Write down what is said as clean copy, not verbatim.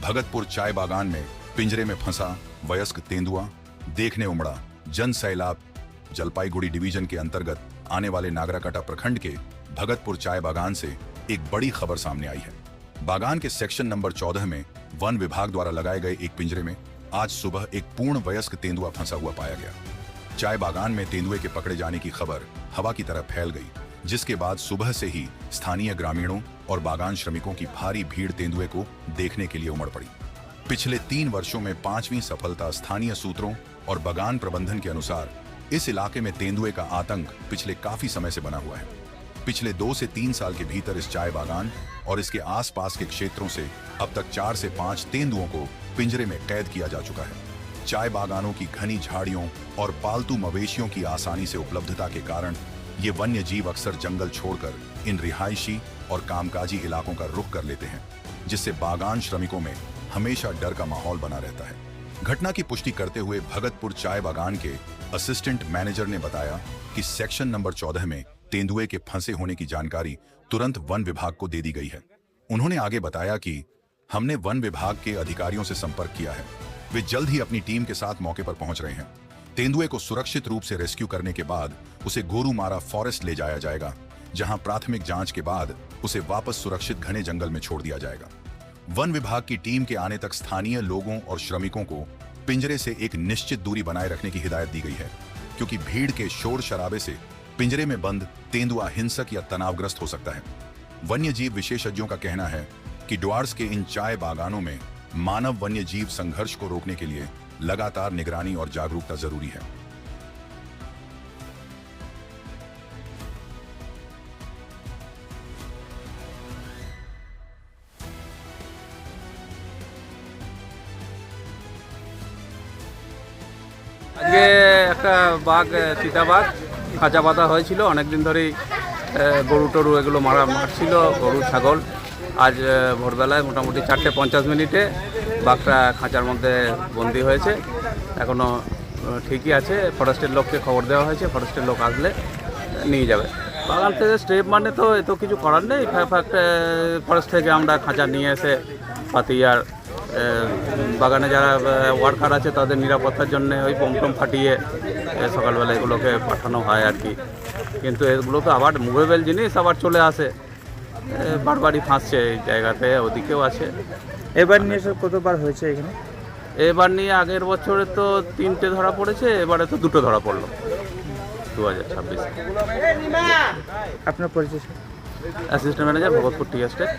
भगतपुर चाय बागान में पिंजरे में फंसा वयस्क तेंदुआ देखने उमड़ा जन सैलाब। जलपाईगुड़ी डिवीजन के अंतर्गत आने वाले नागराकाटा प्रखंड के भगतपुर चाय बागान से एक बड़ी खबर सामने आई है। बागान के सेक्शन नंबर 14 में वन विभाग द्वारा लगाए गए एक पिंजरे में आज सुबह एक पूर्ण वयस्क तेंदुआ फंसा हुआ पाया गया। चाय बागान में तेंदुए के पकड़े जाने की खबर हवा की तरह फैल गई, जिसके बाद सुबह से ही स्थानीय ग्रामीणों और बागान श्रमिकों की भारी भीड़ तेंदुए को देखने के लिए उमड़ पड़ी। पिछले 3 वर्षों में 5वीं सफलता। स्थानीय सूत्रों और बागान प्रबंधन के अनुसार इस इलाके में तेंदुए का आतंक पिछले काफी समय से बना हुआ है। पिछले 2 से 3 साल के भीतर इस चाय बागान और इसके आसपास के क्षेत्रों से अब तक 4 से 5 तेंदुओं को पिंजरे में कैद किया जा चुका है। चाय बागानों की घनी झाड़ियों और पालतू मवेशियों की आसानी से उपलब्धता के कारण ये वन्य जीव अक्सर जंगल छोड़कर इन रिहायशी और कामकाजी इलाकों का रुख कर लेते हैं, जिससे बागान श्रमिकों में हमेशा डर का माहौल बना रहता है। घटना की पुष्टि करते हुए भगतपुर चाय बागान के असिस्टेंट मैनेजर ने बताया कि सेक्शन नंबर 14 में तेंदुए के फंसे होने की जानकारी तुरंत वन विभाग को दे दी गई है। उन्होंने आगे बताया कि हमने वन विभाग के अधिकारियों से संपर्क किया है, वे जल्द ही अपनी टीम के साथ मौके पर पहुंच रहे हैं। तेंदुए को सुरक्षित रूप से रेस्क्यू करने के बाद उसे गोरुमारा फॉरेस्ट ले जाया जाएगा, जहां प्राथमिक जांच के बाद उसे वापस सुरक्षित घने जंगल में छोड़ दिया जाएगा। वन विभाग की टीम के आने तक स्थानीय लोगों और श्रमिकों को पिंजरे से एक निश्चित दूरी बनाए रखने की हिदायत दी गई है, क्योंकि भीड़ के शोर शराबे से पिंजरे में बंद तेंदुआ हिंसक या तनावग्रस्त हो सकता है। वन्य जीव विशेषज्ञों का कहना है कि ड्वार्स के इन चाय बागानों में मानव वन्य जीव संघर्ष को रोकने के लिए लगातार निगरानी और जागरूकता जरूरी है। আজকে একটা বাঘ চিতাবাঘ খাঁচা পাতা হয়েছিল, অনেকদিন ধরেই গরু টরু এগুলো মারছিল, গরু ছাগল। আজ ভোরবেলায় মোটামুটি 4:50 মিনিটে বাঘটা খাঁচার মধ্যে বন্দি হয়েছে। এখনও ঠিকই আছে। ফরেস্টের লোককে খবর দেওয়া হয়েছে, ফরেস্টের লোক আসলে নিয়ে যাবে। বাগান থেকে স্ট্রেপ মানে তো এত কিছু করার নেই। ফরেস্ট থেকে আমরা খাঁচা নিয়ে এসে পাতি আর বাগানে যারা ওয়ার্কার আছে তাদের নিরাপত্তার জন্য ওই পমটম ফাটিয়ে সকালবেলা এগুলোকে পাঠানো হয় আর কি। কিন্তু এগুলো তো আবার মুভেবল জিনিস, আবার চলে আসে, বারবারই ফাঁসছে এই জায়গাতে, ওদিকেও আছে। এবার নিয়ে সব কতবার হয়েছে এখানে? এবার নিয়ে আগের বছরে তো 3টে ধরা পড়েছে, এবারে তো 2টো ধরা পড়লো 2026। আপনার পরিচয়? Assistant manager, Bhagatpur tea estate.